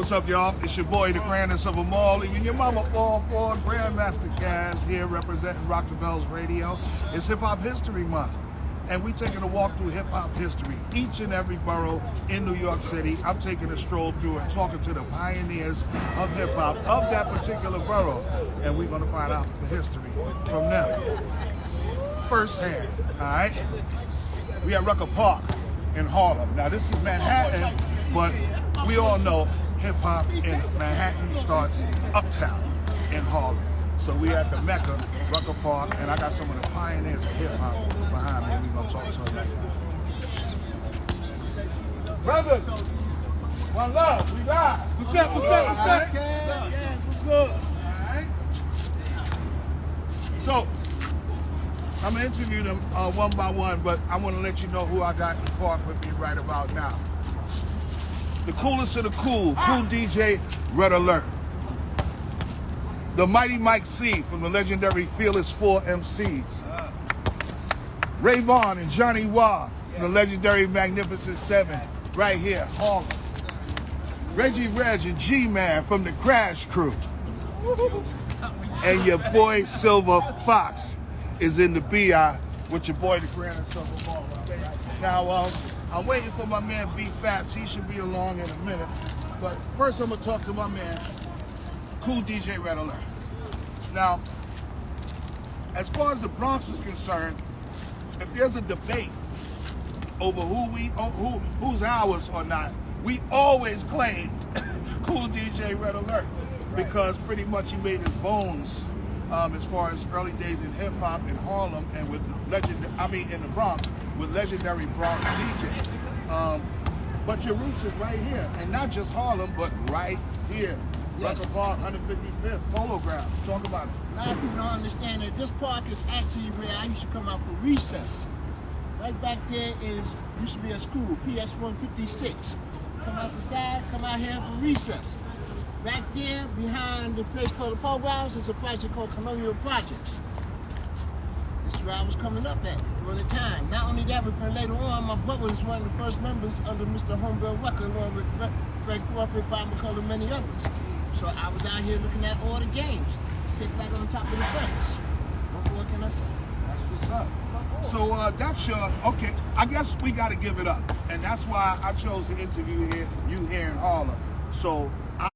What's up, y'all? It's your boy, the grandest of them all. Even your mama fall for Grandmaster Caz here representing Rock the Bells Radio. It's Hip Hop History Month, and we taking a walk through hip hop history. Each and every borough in New York City, I'm taking a stroll through and talking to the pioneers of hip hop of that particular borough, and we're gonna find out the history from them firsthand. All right, we at Rucker Park in Harlem. Now this is Manhattan, but we all know hip-hop in Manhattan starts uptown in Harlem. So we at the Mecca, Rucker Park, and I got some of the pioneers of hip-hop behind me, and we're gonna talk to them right now. Brothers, one love, we live. What's up, what's up, what's up? What's good? All right. So, I'm gonna interview them one by one, but I wanna let you know who I got in the park with me right about now. The coolest of the cool DJ Red Alert. The mighty Mike C from the legendary Fearless 4 MCs. Ray Vaughn and Johnny Wah from the legendary Magnificent 7 right here, Harlem. Reggie Reg and G-Man from the Crash Crew. And your boy Silver Fox is in the BI with your boy the grandest of them all. Now, I'm waiting for my man B Fats. He should be along in a minute. But first I'm gonna talk to my man, Cool DJ Red Alert. Now, as far as the Bronx is concerned, if there's a debate over who's ours or not, we always claim Cool DJ Red Alert because pretty much he made his bones as far as early days in hip hop in Harlem and with in the Bronx with legendary Bronx DJ. But your roots is right here, and not just Harlem, but right here. Yes. Rucker Park, 155th, Polo Ground. Talk about it. A lot of people don't understand that this park is actually where I used to come out for recess. Right back there used to be a school, PS 156. Come out the side, come out here for recess. Back there, behind the place called the Polo Grounds, is a project called Colonial Projects. This is where I was coming up at for the time. Not only that, but for later on, my brother was one of the first members under Mr. Homegirl Rucker, along with Frank Crawford, Bob McCullough, and many others. So I was out here looking at all the games, sitting right on top of the fence. What more can I say? That's what's up. So that's your, okay, I guess we got to give it up. And that's why I chose to interview you here in Harlem. So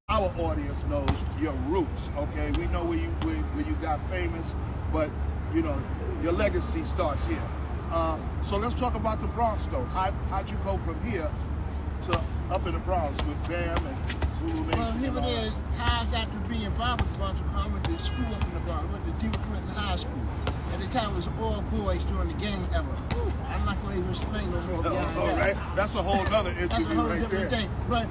our audience knows your roots, okay? We know where you got famous, but you know, your legacy starts here. So let's talk about the Bronx though. How'd you go from here to up in the Bronx with Bam and Zulu Nation? Well, here it is, how I got to be involved with the Bronx. I went to school up in the Bronx. I went to Duke Clinton High School. At the time, it was all boys during the gang era. I'm not going to even explain no more. All right, that's a whole other interview. That's a whole right different there. thing. But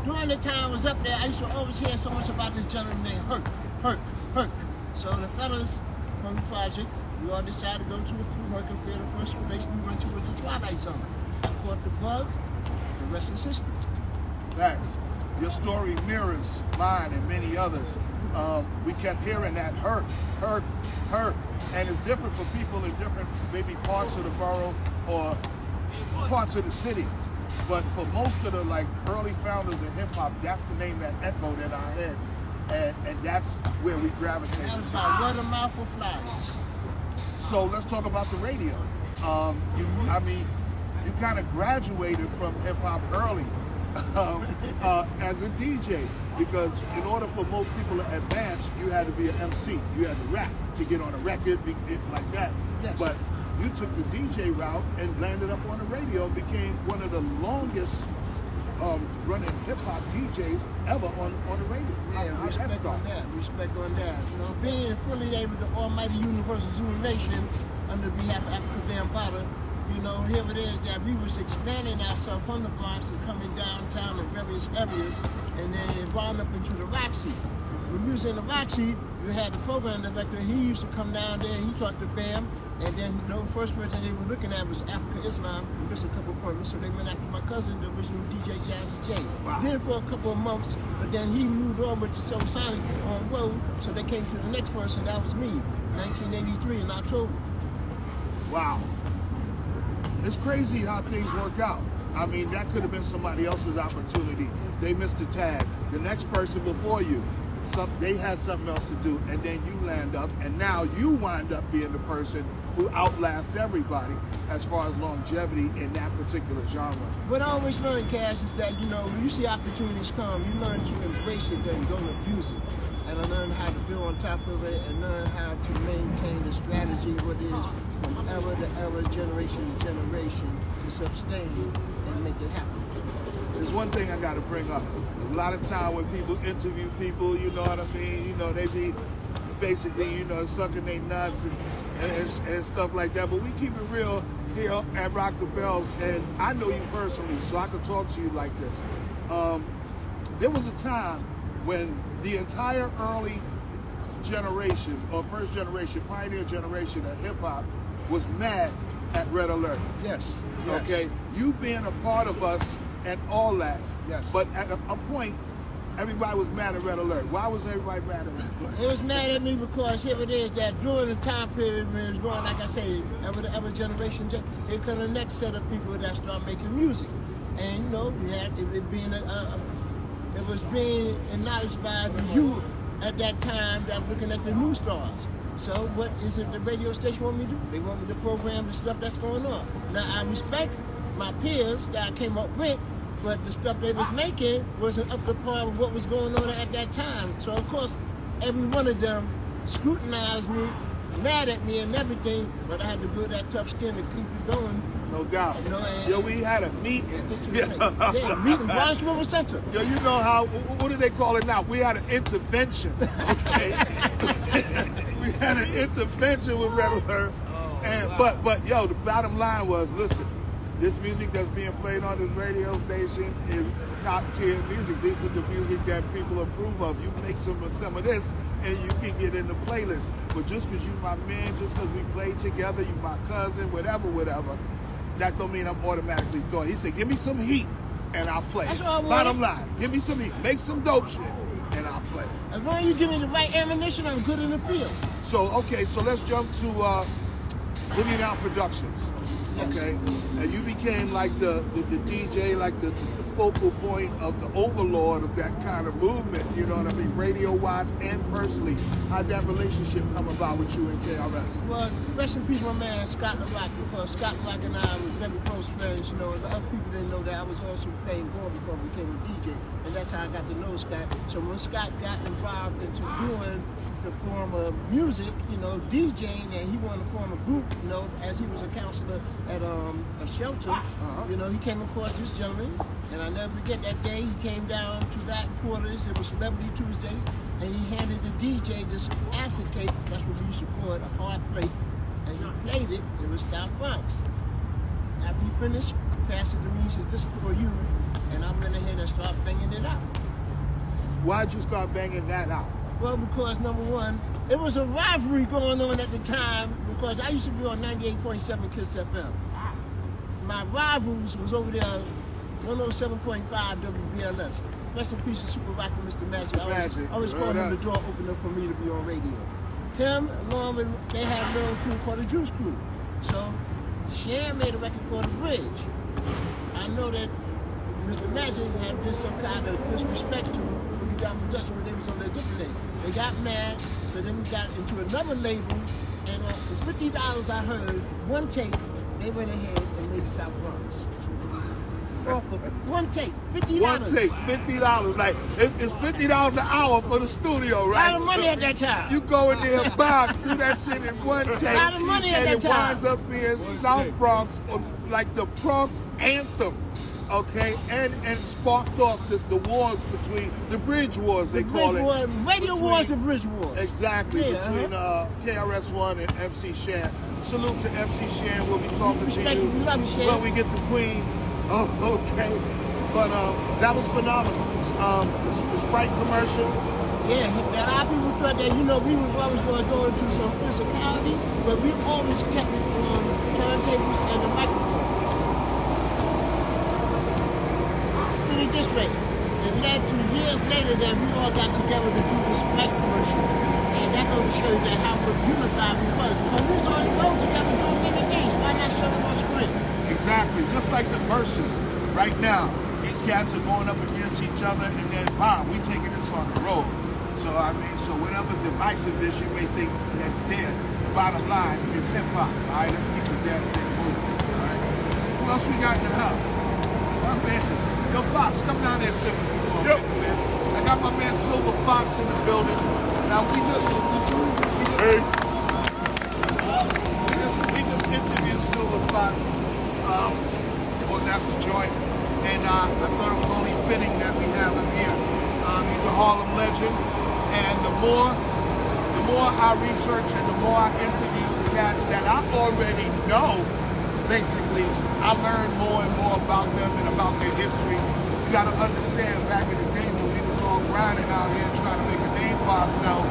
during the time I was up there, I used to always hear so much about this gentleman named Herc. So the fellas from the project, we all decided to go to a crew Herc affair. The first place we went to was the Twilight Zone. I caught the bug, the rest is history. Facts. Your story mirrors mine and many others. We kept hearing that Herc. And it's different for people in different maybe parts of the borough or parts of the city. But for most of the early founders of hip hop, that's the name that echoed in our heads. And that's where we gravitated That was to. about word of mouth for flyers. So let's talk about the radio. You kind of graduated from hip hop early as a DJ, because in order for most people to advance, you had to be an MC. You had to rap to get on a record, like that. Yes. But you took the DJ route and landed up on the radio, became one of the longest running hip hop DJs ever on the radio. Yeah, respect on that. You know, being affiliated with the almighty universal Zulu Nation under behalf of Africa Bambaataa, you know, here it is that we was expanding ourselves from the Bronx and coming downtown in various areas, and then it wound up into the Roxy. When we was in the Roxy, you had the program director. He used to come down there. He talked to Bam, and then the first person they were looking at was Africa Islam. We missed a couple of appointments, so they went after my cousin, the original DJ Jazzy J. Wow. Did it for a couple of months, but then he moved on with the Soul Sonic on road, so they came to the next person. That was me, 1983 in October. Wow. It's crazy how things work out. I mean, that could have been somebody else's opportunity. They missed the tag. The next person before you, they had something else to do, and then you land up, and now you wind up being the person who outlasts everybody as far as longevity in that particular genre. What I always learn, Caz, is that, you know, when you see opportunities come, you learn to embrace it and don't abuse it. And I learned how to build on top of it and learn how to maintain the strategy, what is from era to era, generation to generation, to sustain and make it happen. There's one thing I got to bring up. A lot of time when people interview people, you know what I mean, you know, they be basically, you know, sucking their nuts and stuff like that. But we keep it real here at Rock the Bells, and I know you personally, so I can talk to you like this. There was a time when the entire early generation, or first generation, pioneer generation of hip-hop was mad at Red Alert. Yes. Okay? You being a part of us and all that. Yes. But at a point, everybody was mad at Red Alert. Why was everybody mad at Red Alert? It was mad at me because here it is that during the time period when it was going, like I say, every generation, here comes the next set of people that start making music. And you know, we had it being it was being acknowledged by the youth at that time that were looking at the new stars. So what is it the radio station want me to do? They want me to program the stuff that's going on. Now I respect my peers that I came up with, but the stuff they was making wasn't up to par with what was going on at that time. So of course, every one of them scrutinized me, mad at me and everything, but I had to build that tough skin to keep it going. No doubt. You know, Yo, we had a meeting. Yeah, meeting Bronx River Center. Yo, you know how, what do they call it now? We had an intervention, okay? We had an intervention with Red Alert. And, but yo, the bottom line was, listen, this music that's being played on this radio station is top tier music. This is the music that people approve of. You make some of this and you can get in the playlist. But just because you my man, just because we played together, you my cousin, whatever, that don't mean I'm automatically doing. He said, give me some heat and I'll play. That's all I want. Bottom line, give me some heat. Make some dope shit and I'll play. As long as you give me the right ammunition, I'm good in the field. So, okay, so let's jump to Boogie Down Productions. Yes. Okay, and you became like the DJ, like the focal point of the overlord of that kind of movement, you know what I mean, radio-wise and personally. How'd that relationship come about with you and KRS? Well, rest in peace, my man, Scott LaRock, because Scott LaRock and I were very close friends, you know, and the other people didn't know that I was also playing ball before I became a DJ, and that's how I got to know Scott. So when Scott got involved into doing the form of music, you know, DJing, and he wanted to form a group, you know, as he was a counselor at a shelter, you know, he came across this gentleman, and I never forget that day he came down to Latin Quarters, it was Celebrity Tuesday, and he handed the DJ this acetate, that's what we used to call it, a hard plate, and he played it, it was South Bronx. After he finished, he passed it to me, he said, this is for you, and I went ahead and started banging it out. Why'd you start banging that out? Well, because number one, it was a rivalry going on at the time because I used to be on 98.7 Kiss FM. My rivals was over there, 107.5 WBLS. Rest in peace to Super Rocker, Mr. Magic. I always call him the door opener for me to be on radio. Tim, along with, they had a little crew called the Juice Crew. So, Shan made a record called The Bridge. I know that Mr. Magic had just some kind of disrespect to Boogie Down Production when they was on their different thing. They got mad, so then we got into another label, and for $50 I heard, one take, they went ahead and made South Bronx. One take, $50. One take, $50. Like, it's $50 an hour for the studio, right? A lot of money at that time. You go in there and do that shit in one take. A lot of money at that time. And it winds up being South Bronx, like the Bronx anthem. Okay, and sparked off the wars between the bridge wars, they call it. Radio wars, the bridge wars. Exactly, yeah, between KRS-One and MC Shan. Salute to MC Shan, we'll be talking to you when we get to Queens. Oh, okay. But that was phenomenal. The Sprite commercial. Yeah, a lot of people thought that, you know, we was always going to go into some physicality, but we always kept it on turntables and the microphone. This way. It led to years later that we all got together to do this Sprite commercial. And that goes to show you that how unified we was. Because we was on the road together doing many things. Why not show them on screen? Exactly. Just like the VERZUZ. right now, these cats are going up against each other, and then we taking this on the road. So I mean, so whatever divisiveness you may think that's there, the bottom line is hip hop. All right, let's keep the damn thing moving. All right. Who else we got in the house? My man, yo Fox, come down there, sit with me for a minute, man. I got my man Silver Fox in the building. Now we just interviewed Silver Fox on That's the Joint, and I thought it was only fitting that we have him here. He's a Harlem legend, and the more I research and the more I interview cats that I already know, basically, I learn more and more about them and about their history. You got to understand, back in the day when we was all grinding out here trying to make a name for ourselves,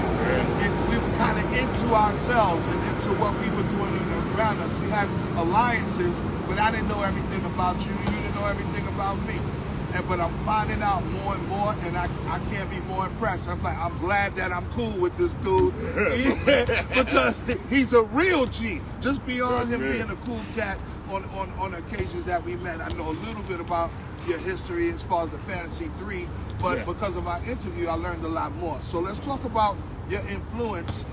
and we were kind of into ourselves and into what we were doing around us. We had alliances, but I didn't know everything about you. You didn't know everything about me. But I'm finding out more and more, and I can't be more impressed. I'm like, I'm glad that I'm cool with this dude because he's a real G. Just beyond him being a cool cat on occasions that we met, I know a little bit about your history as far as the Fantasy 3, but because of our interview, I learned a lot more. So let's talk about your influence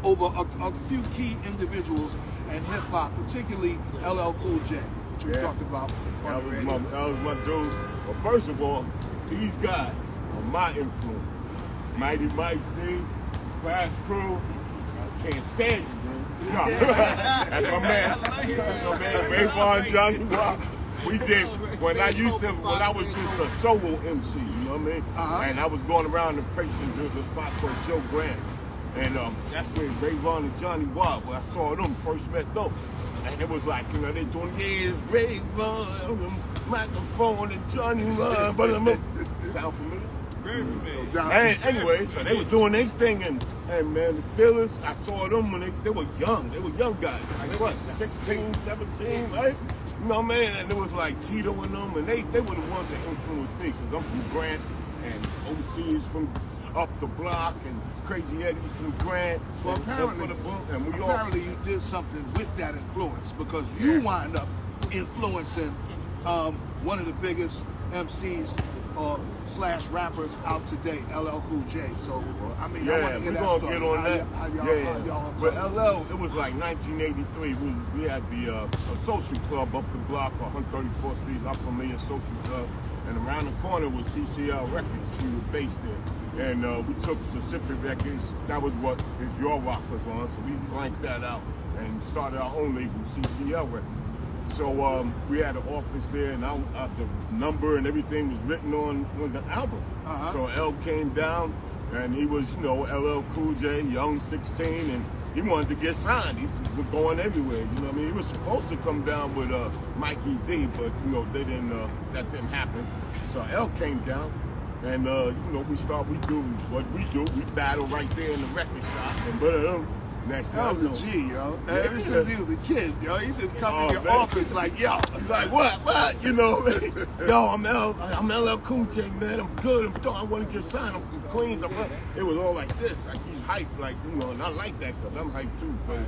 over a few key individuals in hip hop, particularly LL Cool J, which we talked about. That was my dude. Well, first of all, these guys are my influence. Mighty Mike C, Class Crew. I can't stand you, bro. That's my man. That's my man. Rayvon, Johnny Rock. We did when I was just a solo MC, you know what I mean? And I was going around the places. There was a spot called Joe Grant's. And that's where Rayvon and Johnny Rock, where I saw them, first met them. And it was like, you know, they doing, Rayvon, microphone, and Johnny Rock. Sound familiar? Very familiar. And anyway, so they were doing their thing, and man, the Phillies, I saw them when they were young. They were young guys. Like what, 16, 17, right? You know what I mean? And it was like Tito and them, and they were the ones that influenced me, because I'm from Grant, and OC's from up the block, and Crazy Eddie's from Grant. Well, apparently you did something with that influence, because you wind up influencing one of the biggest MCs slash rappers out today, LL Cool J. So, I mean, I want to hear that story. We're going to get on that. But LL, it was like 1983. We had the a social club up the block on 134th Street, La Familia Social Club. And around the corner was CCL Records. We were based there. And we took specific records. That was what Is Your Rock was on. So we blanked that out and started our own label, CCL Records. So we had an office there, and the number and everything was written on the album. So L came down, and he was, you know, LL Cool J, young 16, and he wanted to get signed. He was going everywhere, you know what I mean? He was supposed to come down with Mikey D, but, you know, that didn't happen. So L came down, and, you know, we do what we do. We battle right there in the record shop, and that was a G, yo. Ever since he was a kid, yo, he just come in your office like, yo. He's like, what? You know, yo, I'm LL Cool J, man. I'm good. I want to get signed. I'm from Queens. It was all like this. Like, he's hyped, like, you know, and I like that because I'm hyped too. But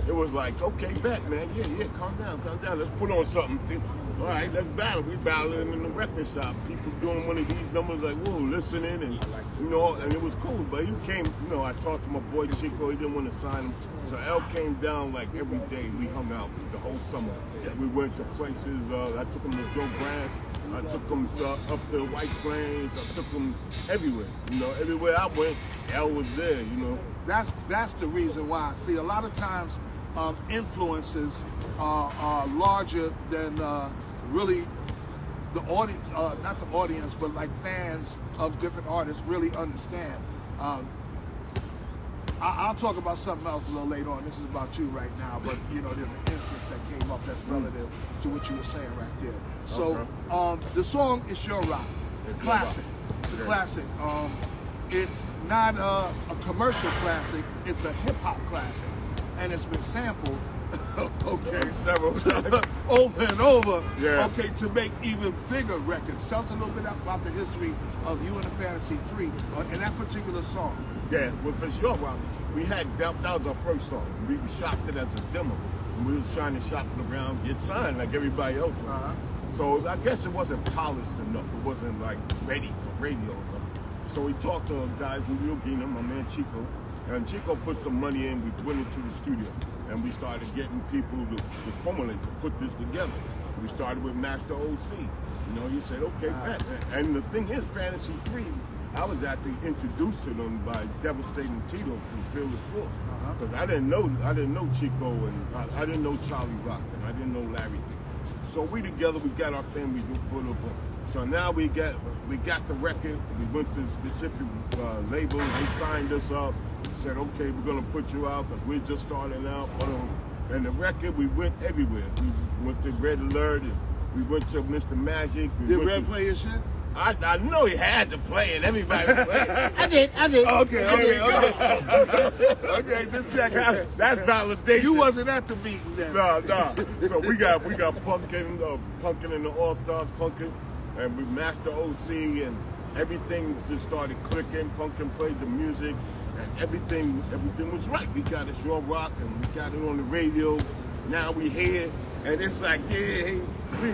it was like, okay, bet, man. Yeah, calm down. Let's put on something. All right, let's battle. We battling in the record shop. People doing one of these numbers like, whoa, listening, and, you know, and it was cool. But he came, you know, I talked to my boy Chico. He didn't want to sign him. So L came down like every day. We hung out the whole summer. We went to places. I took him to Joe Grant's. I took him up to White Plains. I took him everywhere. You know, everywhere I went, L was there, you know. That's the reason why. I see a lot of times influences are larger than really the audience, not the audience, but like fans of different artists really understand. I'll talk about something else a little later on. This is about you right now, but you know, there's an instance that came up that's relative to what you were saying right there. So the song It's Your Rock. It's a classic. It's a classic. It's not a commercial classic. It's a hip hop classic, and it's been sampled. Several times. Over and over. Okay, to make even bigger records. Tell us a little bit about the history of you and the Fantasy 3 in that particular song. Yeah, well, for sure, we had that was our first song. We shot it as a demo. and we was trying to shop it around, get signed like everybody else. So I guess it wasn't polished enough. It wasn't like ready for radio enough. So we talked to a guy, Julio Guina, my man Chico, and Chico put some money in. We went into the studio, and we started getting people to formulate, to put this together. We started with Master OC. You know, he said, okay, Pat. And the thing is, Fantasy 3, I was actually introduced to them by Devastating Tito from Fearless 4. Because I didn't know Chico, and I didn't know Charlie Rock, and I didn't know Larry D. So we together, we got our thing, we put up. So now we got the record. We went to a specific label. They signed us up. Said, okay, we're gonna put you out because we're just starting out. And the record, we went everywhere. We went to Red Alert, and we went to Mr. Magic. Did Red play your shit? I know he had to play it. Everybody played it. I did. Okay. Okay, just check it. That's validation. You wasn't at the meeting then. Nah. So we got Punkin in the All Stars Punkin, and we Master OC, and everything just started clicking. Punkin played the music, and everything was right. We got it raw rock, and we got it on the radio. Now we here, and it's like, yeah, we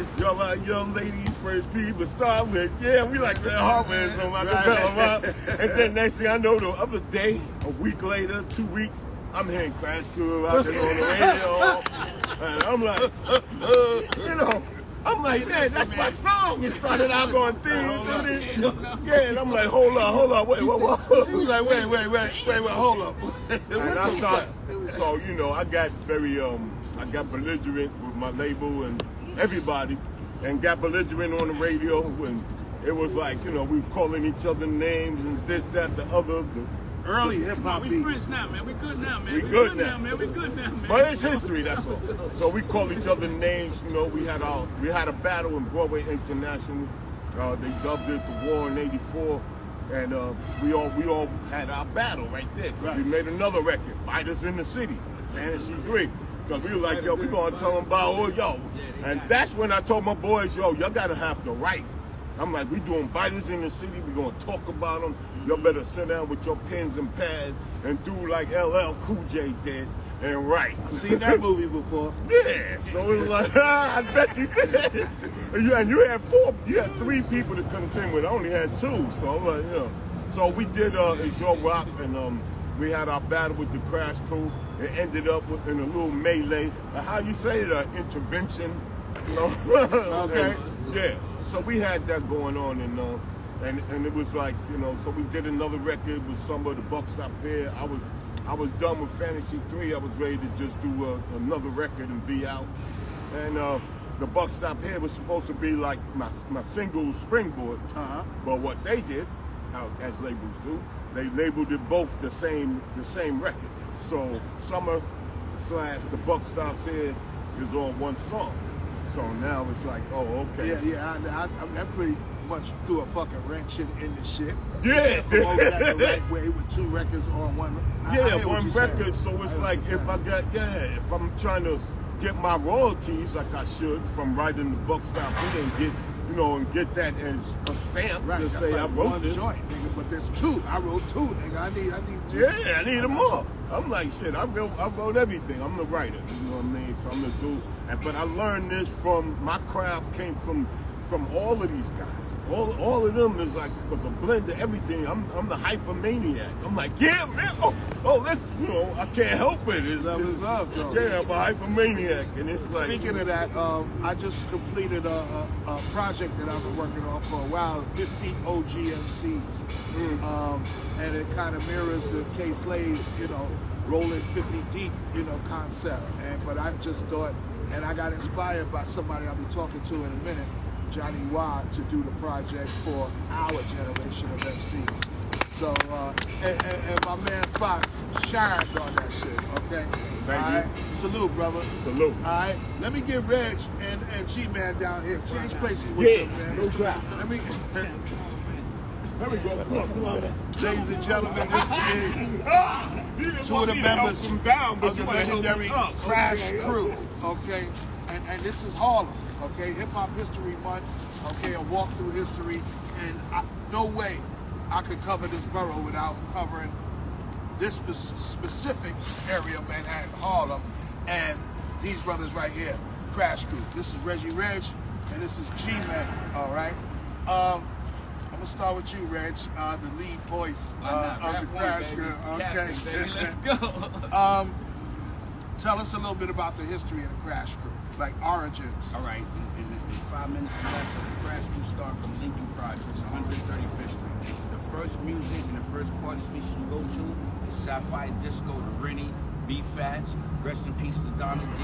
young ladies first people start with, yeah, we like that hardware, so I develop. And then next thing I know, the other day, a week later, 2 weeks, I'm hearing Crash Cool out there on the radio, and I'm like, you know, I'm like, man, that's my song. It started out going ding. Yeah, and I'm like, hold on, wait. He was like, wait, hold up. And I started, so, you know, I got very, I got belligerent with my label and everybody, and got belligerent on the radio, and it was like, you know, we were calling each other names and this, that, the other. Early hip-hop beat. We friends now, man. We good now, man. We good now, man. We good now, man. But it's history, that's all. So we call each other names. You know, we had a battle in Broadway International. They dubbed it the War in '84, and we all had our battle right there. Right. We made another record, Fighters in the City, Fantasy 3. Because we were like, yo, we gonna tell them about yo. And that's when I told my boys, yo, y'all gotta have to write. I'm like, we doing Biters in the City, we gonna talk about them. Y'all better sit down with your pens and pads and do like LL Cool J did and write. I've seen that movie before. Yeah, so it was like, I bet you did. And you had 3 people to contend with. I only had 2, so I'm like, you know. So we did It's Your Rock, and we had our battle with the Crash Crew. It ended up in a little melee. How you say it? Intervention. You know? Okay. Yeah. So we had that going on, and it was like, you know. So we did another record with some of the Buck Stop here. I was done with Fantasy 3. I was ready to just do another record and be out. And the Buck Stop here was supposed to be like my single springboard. But what they did, as labels do, they labeled it both the same record. So Summer / the Buck Stops here is on one song. So now it's like, oh, okay. Yeah, I pretty much threw a fucking wrench in the shit. Yeah. Promote that the right way with 2 records on one. One record. So it's like if I'm trying to get my royalties like I should from writing the Buck Stop here and get, you know, and get that as a stamp to say like I wrote one this. Joint, nigga, but there's 2. I wrote 2, nigga. I need 2. Yeah, I need them all. I'm like, shit, I wrote everything. I'm the writer, you know what I mean? So I'm the dude. But I learned this from, my craft came from all of these guys. All of them is like, because a blend of everything. I'm the hypermaniac. I'm like, yeah, man. Oh, let's, you know, I can't help it. It's love, though. Yeah, I'm a hypermaniac. And it's like. Speaking of that, I just completed a project that I've been working on for a while, 50 OG MCs. And it kind of mirrors the K Slays, you know, rolling 50 deep, you know, concept. But I just thought, and I got inspired by somebody I'll be talking to in a minute, Johnny Wah, to do the project for our generation of MCs. So, and my man Fox shined on that shit, okay? Thank you. Salute, brother. Salute. All right, let me get Reg and G-Man down here. Change places with them, man. No crap. Let me... There we go. Come on. Ladies and gentlemen, this is 2 of the members of the legendary Crash Crew, okay? And this is Harlem, okay? Hip-Hop History Month, okay? A walk through history, and no way I could cover this borough without covering this specific area of Manhattan, Harlem, and these brothers right here, Crash Crew. This is Reggie Reg, and this is G-Man, all right? I'm gonna start with you, Reg, the lead voice of the Crash Crew. Okay. Let's go. Tell us a little bit about the history of the Crash Crew, like origins. All right, in 5 minutes or less, the Crash Crew start from Lincoln Projects, 135th Street. The first music and the first parties we should go to is Sapphire Disco, to Rennie, B-Fats, rest in peace to Donald D,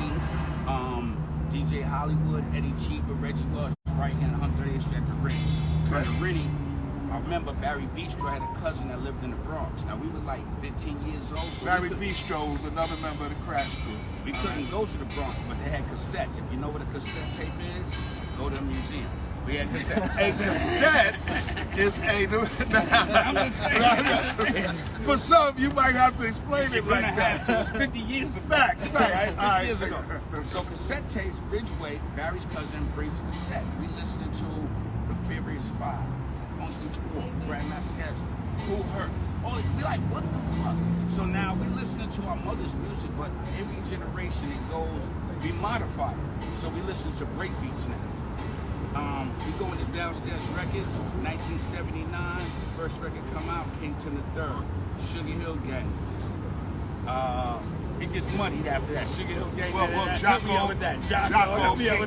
DJ Hollywood, Eddie Cheaper, Reggie Wells, right here on 138th Street at the Rennie. Okay. The Rennie, I remember Barry Bistro had a cousin that lived in the Bronx. Now we were like 15 years old. So Barry Bistro was another member of the Crash Crew. we couldn't go to the Bronx, but they had cassettes. If you know what a cassette tape is, go to the museum. We had cassettes. A cassette is a new. I'm just saying. For some, you might have to explain it like that. It was 50 years ago. Facts. Right? 50 All right. years ago. So cassette tapes, Ridgeway, Barry's cousin brings the cassette. We listening to the Furious 5, Mostly 4, Grandmaster Caz, Kool Herc. We like, what the fuck? So now we listening to our mother's music, but every generation it goes, we modify it. So we listen to breakbeats now. We go into Downstairs Records, 1979, first record come out, Kington III, Sugarhill Gang. It gets moneyed after that. Sugarhill Gang. Well, Jocko,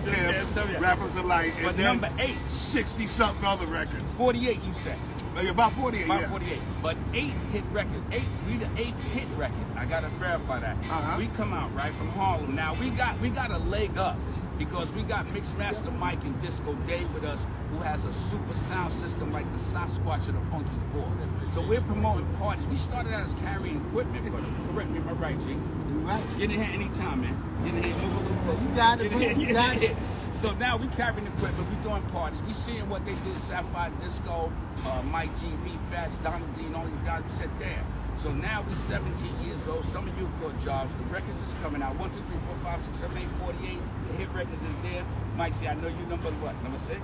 King Rappers Alike, and but then number 8, 60-something other records. 48, you said. About 48, About yeah. 48. But 8 hit record. 8, we the 8th hit record. I gotta verify that. We come out right from Harlem. Now we got a leg up because we got Mixmaster Mike and Disco Dave with us, who has a super sound system like the Sasquatch or the Funky Four. So we're promoting parties. We started out as carrying equipment for them. Correct me if I'm right, G. You right. Get in here anytime, man. Get in here, move a little closer. You got it, Get in here, bro. You get got in it. here. So now we carrying equipment, we doing parties. We seeing what they did, Sapphire Disco, Mike G, B-Fats, Donald D, and all these guys. We said, damn. So now we 17 years old. Some of you have got jobs. The records is coming out. 1, 2, 3, 4, 5, 6, 7, 8, 48. The hit records is there. Mike say, I know you number what? Number 6?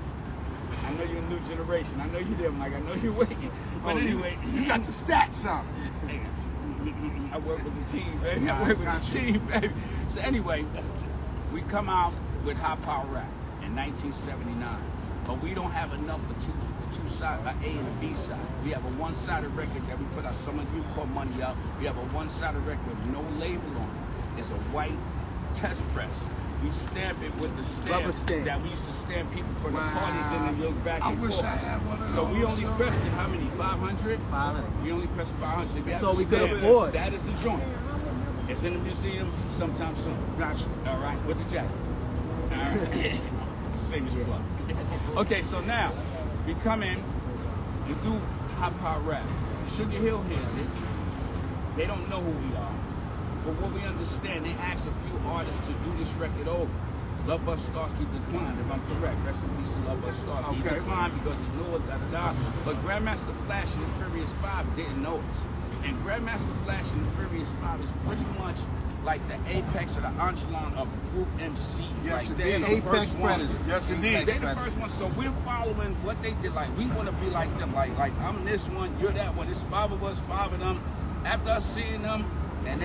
I know you're a new generation. I know you there, Mike. I know you're waiting. But anyway, you got the stats on. I work with the team, baby. I work with the team, baby. So anyway, we come out with High Power Rap in 1979, but we don't have enough for two sides, an A and a B side. We have a one-sided record that we put out. Some of you call Money Out. We have a one-sided record with no label on it. It's a white test press. We stamp it with the stamp that we used to stamp people for the parties in the back and forth. I wish I had one of those. So we only pressed it, how many, 500? 500. We only pressed 500. That's all we could afford. That is the joint. It's in the museum sometime soon. Gotcha. All right, with the jacket. All right. Same as plug. Okay, so now we come in, we do High Power Rap. Sugarhill hears it. They don't know who we are. But what we understand, they asked a few artists to do this record over. Lovebug Starski declined, if I'm correct. Rest in peace to Lovebug Starski. He declined because he knew it, da-da-da. But Grandmaster Flash and the Furious 5 didn't know us. And Grandmaster Flash and the Furious 5 is pretty much like the apex or the echelon of group MCs. Yes, like indeed. they're the Apex first ones. Predator. Yes, indeed. They're the first ones, so we're following what they did. Like, we want to be like them. Like I'm this one, you're that one. It's 5 of us, 5 of them. After us seeing them, and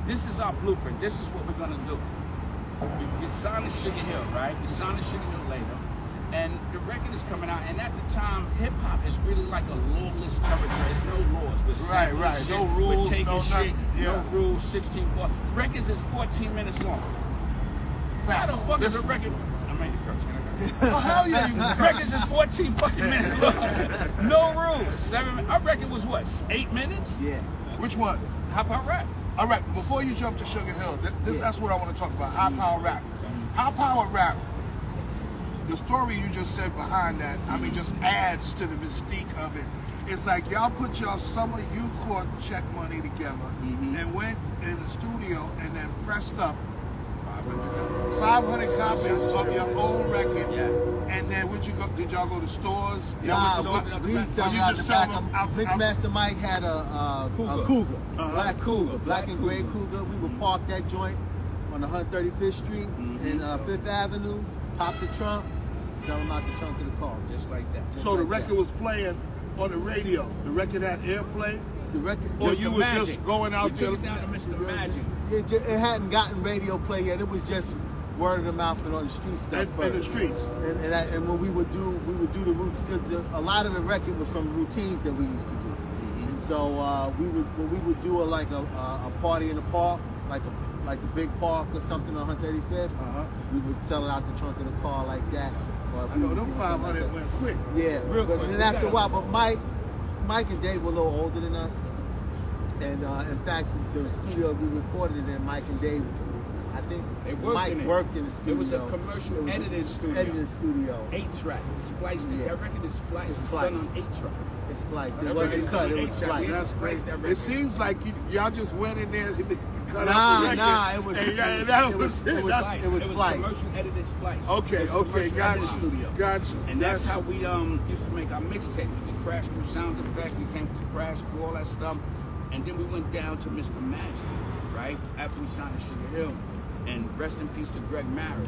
this is our blueprint. This is what we're gonna do. We signed to Sugarhill, right? We signed to Sugarhill later, and the record is coming out. And at the time, hip hop is really like a lawless territory. There's no laws. We're sampling Right. shit, No rules, we're taking no shit, nothing. no Yeah. rules. 16 bars. Records is 14 minutes long. How the fuck is a record? I'm ready to curse. Can I curse? Oh, hell yeah, you can. Records is 14 fucking minutes long. No rules. Our record was what? 8 minutes? Yeah. Which one? High Power Rap. All right, before you jump to Sugarhill, that's what I want to talk about, High Power Rap. High Power Rap, the story you just said behind that, I mean, just adds to the mystique of it. It's like y'all put y'all summer U-Court check money together and went in the studio and then pressed up 500 copies of your own record. Yeah. And then did y'all go to stores? Nah, sold we sell you out just the sell back. them out- Mixmaster Mike had a Cougar, black Cougar, black and gray Cougar. We would park that joint on 135th Street and 5th Avenue, pop the trunk, sell them out the trunk of the car. Just like that. So the record was playing on the radio. The record had airplay. The record. Or Mr. you were Magic. just going out We to... took it down to Mr. Magic. It hadn't gotten radio play yet. It was just word of the mouth and on the street stuff. In the streets. And when we would do the routine, because a lot of the record was from routines that we used to do. And so when we would do a party in the park, like the big park or something on 135th, we would sell it out the trunk of the car like that. I know them 500 went quick. Yeah, Real but quick. then after a while, but Mike and Dave were a little older than us, and in fact, the studio we recorded it in, Mike and Dave, I think Mike worked in the studio. It was a commercial editing studio. Editing studio. 8-track, spliced. Yeah. That record is spliced. It's It's done spliced. on 8-track. It's spliced. It wasn't cut. It was spliced. That's great. It seems like y'all just went in there and cut Nah, out the record. nah, it was- that it was was- it was- that- it was spliced. commercial edited spliced. Okay, It was okay, commercial got edited you, studio. got you. And that's how we used to make our mixtape with the Crash Crew sound effect. We came with the Crash Crew, all that stuff. And then we went down to Mr. Magic, right? After we signed to Sugarhill. And rest in peace to Greg Maris.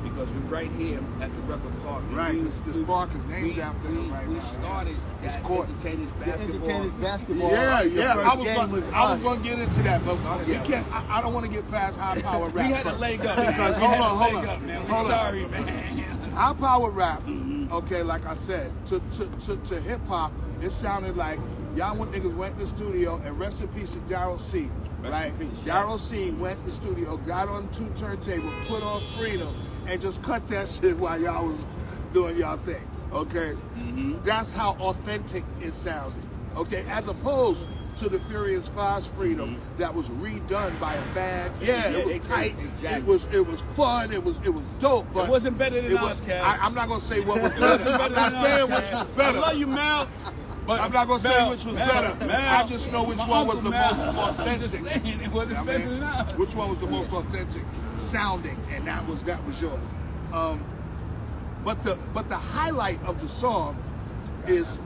Because we're right here at the Rucker Park. And Right, this park is named after him right we now. started It's that court. Entertainers The Basketball. Entertainers Basketball. Yeah, The yeah. first game was I was us. going to get into that, but we Yeah. can't. I don't want to get past high power rap. We had a first. leg up. Because man. hold We had a on, leg hold up, on, man. hold We're on. sorry, man. High power rap, okay, like I said, to hip hop, it sounded like y'all niggas went in the studio, and rest in peace to Daryl C. Rest Right? in peace, Daryl C went in the studio, got on 2 turntables, put on Freedom, and just cut that shit while y'all was doing y'all thing. Okay? That's how authentic it sounded. Okay, as opposed to the Furious 5's Freedom that was redone by a band. Yeah, it was tight. Exactly. It was fun. It was dope. But It wasn't better than it ours, Caz. I'm not gonna say what was better. I'm not saying which was better. I love you, Mel. But I'm not gonna say which was better. Mel. I just know which My one was Uncle the Mel. most I'm just authentic. saying, it wasn't I better mean, than ours. which one was the most authentic sounding, and that was yours. But the highlight of the song is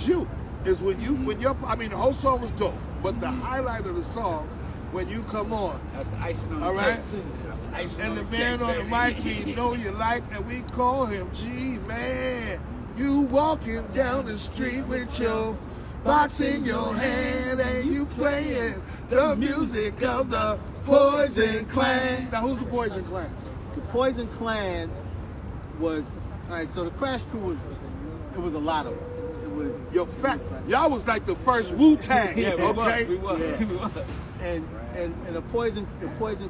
you. Is when you're. I mean, the whole song was dope, but the highlight of the song when you come on. That's the icing on the All right. cake. That's the icing And on the the man cake, on the mic, baby. he know you like, and we call him G-Man. You walking down the street with your box in your hand, and you playing the music of the Poison Clan. Now, who's the Poison Clan? The Poison Clan was all right. So the Crash Crew was a lot of us. It was Yo, fat. Y'all was like the first Wu-Tang, Yeah, okay? we was. Yeah. We was. and the Poison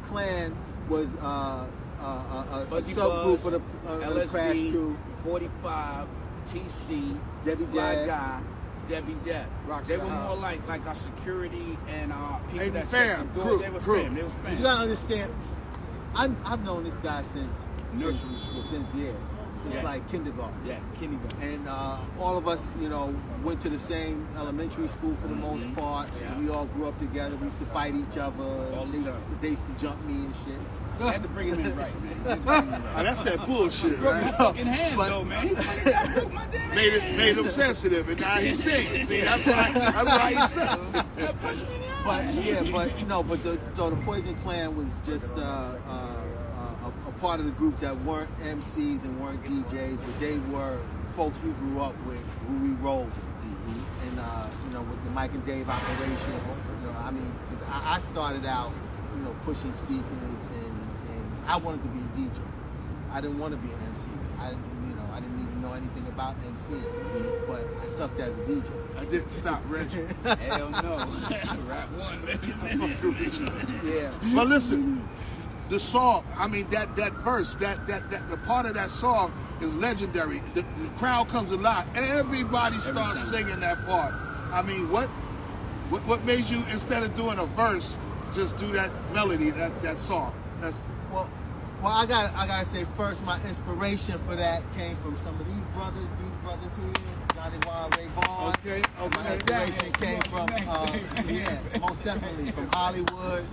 Clan was a Buzzy subgroup Buzz, of the Crash LSD, Crew. 45, TC, Debbie Fly Dad. Guy, Debbie Dad. Rockstar They were more House. like our security and people Hey, that fam, checked the door. crew, They were crew. fam. They were fam. You gotta understand. I've known this guy since Nursery school. since Yeah. like kindergarten. Yeah, kindergarten. And all of us, went to the same elementary school for the most part. Yeah. And we all grew up together. We used to fight each other. All the time. They used to jump me and shit. I had to bring him in right, man. Had to bring him in right. Oh, that's that bullshit, Broke my right? fucking hands, But- though, man. He's like, I broke my damn Made hands. him sensitive, and now he sings. See, that's why he sings. That punched me in the eye. So the Poison Clan was just a part of the group that weren't MCs and weren't DJs, but they were folks we grew up with, who we rolled with. And with the Mike and Dave operation, I mean, 'cause I started out, pushing speakers, and I wanted to be a DJ. I didn't want to be an MC. I didn't even know anything about MC, but I sucked as a DJ. I didn't stop Reggie. Hell no. Rap one, baby. Yeah. But listen, the song, I mean, that verse, that the part of that song is legendary. The crowd comes alive. Everybody starts singing that part. I mean, what made you, instead of doing a verse, just do that melody, that song? Well, I gotta say first, my inspiration for that came from some of these brothers here, Johnny Wild, Ray Vaughn. Okay. My inspiration came from, most definitely from Hollywood,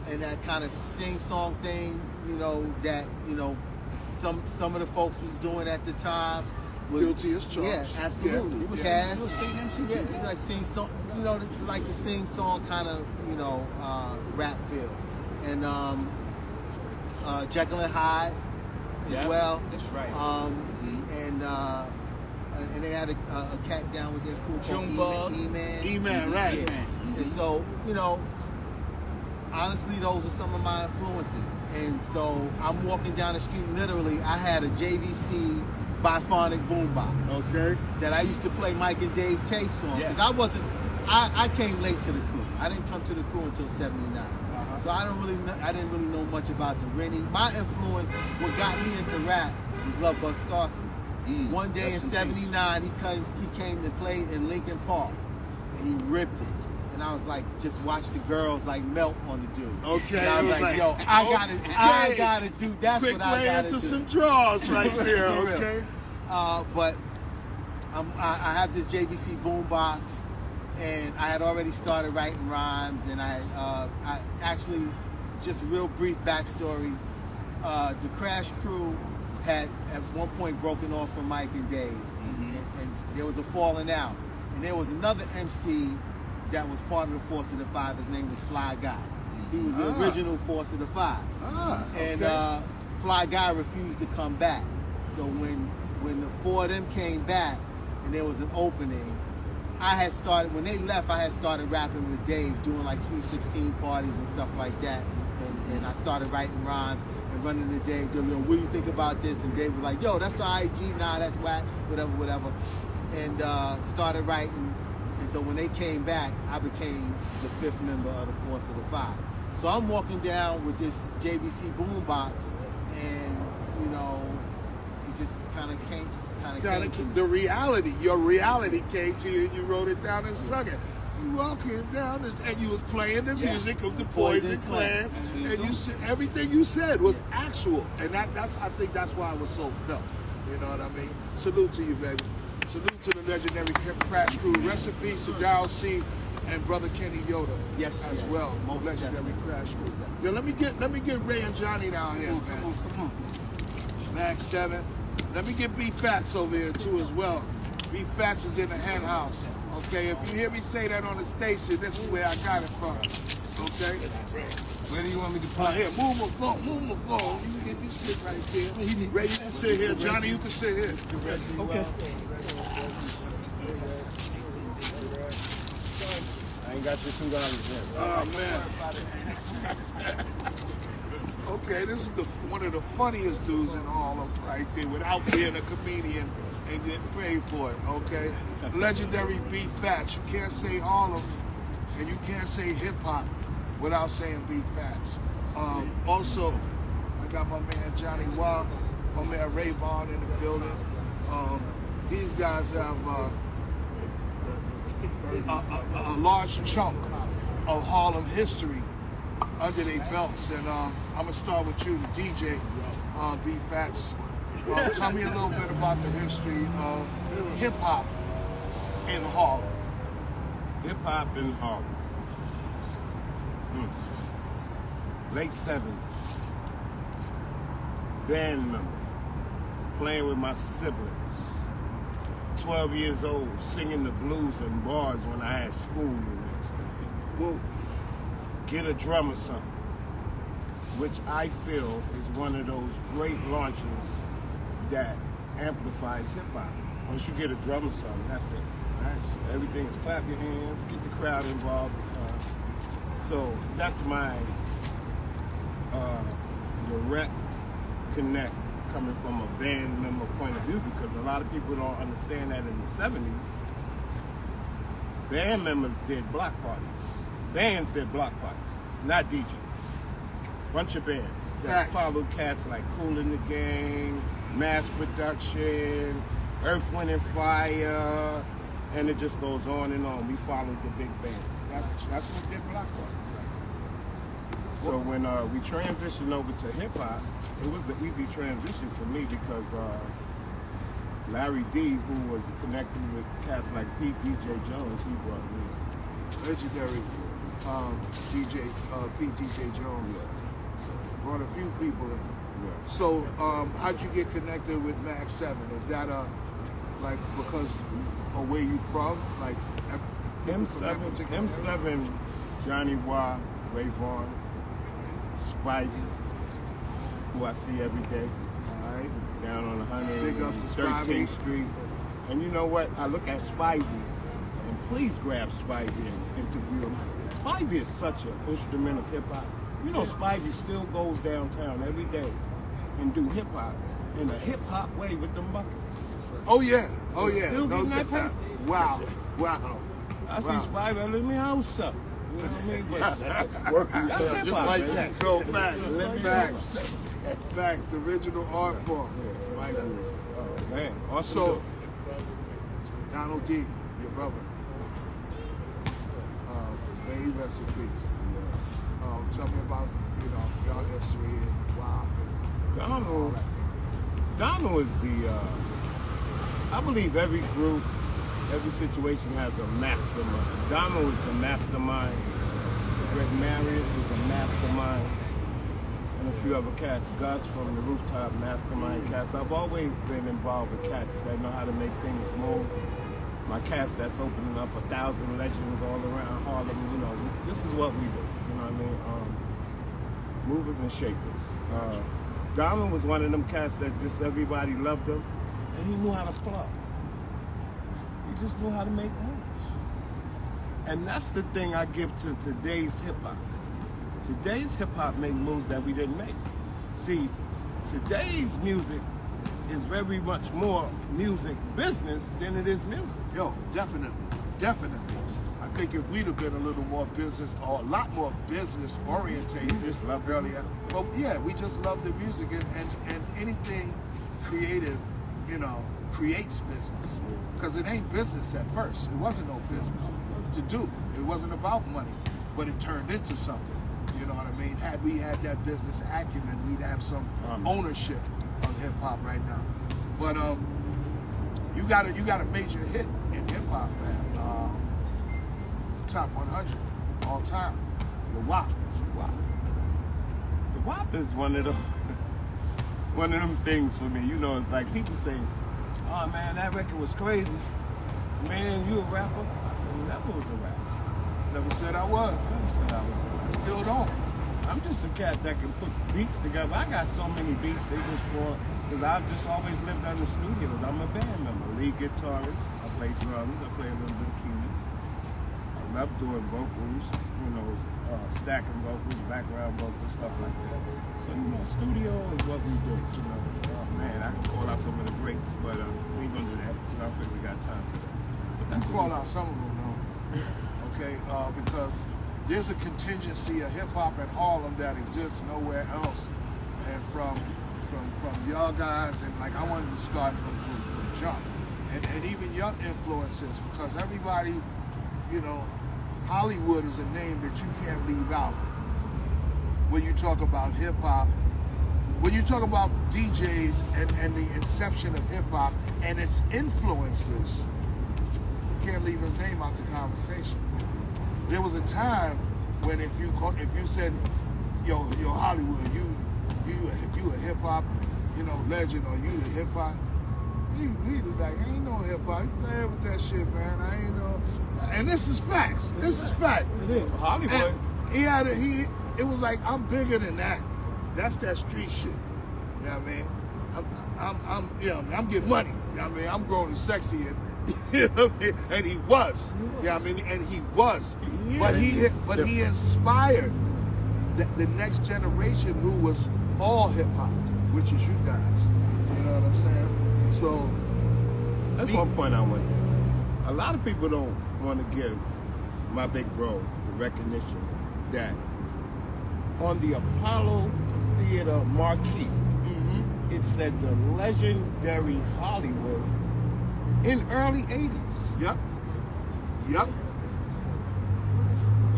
and that kind of sing-song thing, that some of the folks was doing at the time. Guilty as charged. Yeah, absolutely. Yeah. Caz, You were singing MC yeah, too. it's like sing song, like the sing song kind of, rap feel, and Jekyll and Hyde as Yeah, well. that's right. And and they had a cat down with their crew called Junebug. E-Man. E-Man, right. Yeah. And so, you know, honestly, those are some of my influences. And so I'm walking down the street, literally, I had a JVC biphonic boombox. Okay. That I used to play Mike and Dave tapes on. Yeah. Because I came late to the crew. I didn't come to the crew until 79. So I didn't really know much about the Rennie. My influence, what got me into rap, was Lovebug Starski. One day in '79, he came and played in Lincoln Park, and he ripped it. And I was like, just watch the girls like melt on the dude. Okay. And I was like, yo, I gotta do. That's Quick what I way gotta into do. some draws right there. For real. Okay. But I have this JVC boombox, and I had already started writing rhymes, and I actually, just real brief backstory, the Crash crew had at one point broken off from Mike and Dave, and there was a falling out, and there was another MC that was part of the Force of the Five. His name was Fly Guy. He was the original Force of the Five, and Fly Guy refused to come back. So when the four of them came back and there was an opening, when they left, I had started rapping with Dave, doing like Sweet 16 parties and stuff like that. And I started writing rhymes and running to Dave, what do you think about this? And Dave was like, yo, that's IG, nah, that's whack, whatever. And started writing. And so when they came back, I became the 5th member of the Force of the Five. So I'm walking down with this JVC boombox, and you know, it just kind of came to me. The reality, your reality came to you, and you wrote it down and sung it. You walking down this, and you was playing the music of the Poison Clan, and you said everything you said was actual, and that's I think that's why it was so felt. You know what I mean? Salute to you, baby. Salute to the legendary Crash crew. Rest in peace to Darryl C. and brother Kenny Yoda. Yes, as well. Most legendary definitely. Crash crew. Yo, let me get Ray and Johnny down here, man. Come on. Max 7. Let me get B Fats over here too as well. B Fats is in the hen house. Okay, if you hear me say that on the station, this is where I got it from. Okay? Where do you want me to Here, move my phone. You sit right there. Ray, you can sit here. Johnny, you can sit here. Okay. I ain't got your $2 yet. Oh man. Okay, this is one of the funniest dudes in Harlem right there, without being a comedian and getting paid for it. Okay, legendary B Fats. You can't say Harlem and you can't say hip hop without saying B Fats. Also, I got my man Johnny Wah, my man Ray Vaughn in the building. These guys have a large chunk of Harlem history under their belts, and I'm gonna start with you, the DJ, B Fats. Tell me a little bit about the history of hip hop in Harlem. Hip hop in Harlem. Late 70s. Band member. Playing with my siblings. 12 years old, singing the blues and bars when I had school the next day. Well, Get a drum or something, which I feel is one of those great launches that amplifies hip hop. Once you get a drum or something, that's it. Everything is clap your hands, get the crowd involved. So that's my direct connect coming from a band member point of view, because a lot of people don't understand that in the 70s, band members did block parties. Bands did block parties, not DJs. Bunch of bands that followed cats like Kool and the Gang, Mass Production, Earth, Wind and Fire, and it just goes on and on. We followed the big bands. That's what did block parties. So when we transitioned over to hip hop, it was an easy transition for me because Larry D, who was connected with cats like Pete, DJ Jones, he brought me. legendary Pete DJ Jones. Brought a few people in. Yeah. So how'd you get connected with Max 7? Is that like because of where you from? Like M7, Johnny Wah, Ray Vaughn, Spidey, who I see every day. All right. Down on Big ups to 113th Spivey. Street. And you know what? I look at Spivey, and please grab Spivey and interview him. Spivey is such an instrument of hip hop. You know, Spivey still goes downtown every day and do hip hop in a hip hop way with them buckets. Oh yeah, oh yeah. Still getting that paper? Wow, wow. I see Spivey, let me house up. You know what I mean? But that's hip Just hop, like man. that. No, facts. Facts, the original art form. Yeah, Spivey was, oh man. Awesome. So, Donald D, your brother, may he rest in peace. Tell me about, you know, your history and wow. Donald is the, I believe every group, every situation has a mastermind. Donald is the mastermind. Greg Marius was the mastermind. And a few other cats. Gus from the Rooftop, mastermind cats. I've always been involved with cats that know how to make things move. My cast that's opening up 1,000 legends all around Harlem. You know, this is what we do. You know what I mean? Movers and shakers. Donald was one of them cats that just everybody loved him, and he knew how to plug. He just knew how to make moves. And that's the thing I give to today's hip hop. Today's hip hop make moves that we didn't make. See, today's music is very much more music business than it is music. Yo, definitely. I think if we'd have been a little more business, or a lot more business orientated just love earlier, but yeah, we just love the music and anything creative, you know, creates business. Because it ain't business at first. It wasn't no business to do. It wasn't about money, but it turned into something. You know what I mean? Had we had that business acumen, we'd have some ownership of hip hop right now. But you got a major hit in hip hop, man. Top 100 all time. The WAP. The WAP is one of them things for me. You know, it's like people say, "Oh man, that record was crazy." Man, you a rapper? I said, never was a rapper. Never said I was. Never said I was. Still don't. I'm just a cat that can put beats together. I got so many beats, they just for, because I've just always lived in the studios. I'm a band member, lead guitarist, I play drums, I play a little bit of keys. I love doing vocals, you know, stacking vocals, background vocals, stuff like that. So, you know, studio is what we do, you know. Man, I can call out some of the greats, but we ain't gonna do that, because I don't think we got time for that. But that's call out some of them, though. Okay, because there's a contingency of hip hop in Harlem that exists nowhere else. And from y'all guys, and like I wanted to start from jump, and even young influences, because everybody, you know, Hollywood is a name that you can't leave out when you talk about hip hop. When you talk about DJs and the inception of hip hop and its influences, you can't leave his name out the conversation. There was a time when if you said, yo Hollywood, you a hip hop, you know, legend, or you the hip hop, he was like, I ain't no hip hop. You play with that shit, man. I ain't no. And this is facts. This is fact. It is Hollywood. And it was like, I'm bigger than that. That's that street shit. You know what I mean? I'm getting money. You know what I mean? I'm growing and sexy, and you know what I mean? And he was. You know what I mean? And he was. Yeah, But he inspired the next generation who was all hip hop, which is you guys. You know what I'm saying? So that's one point I want to make. A lot of people don't want to give my big bro the recognition that on the Apollo Theater marquee, it said the legendary Hollywood in early 80s. Yep.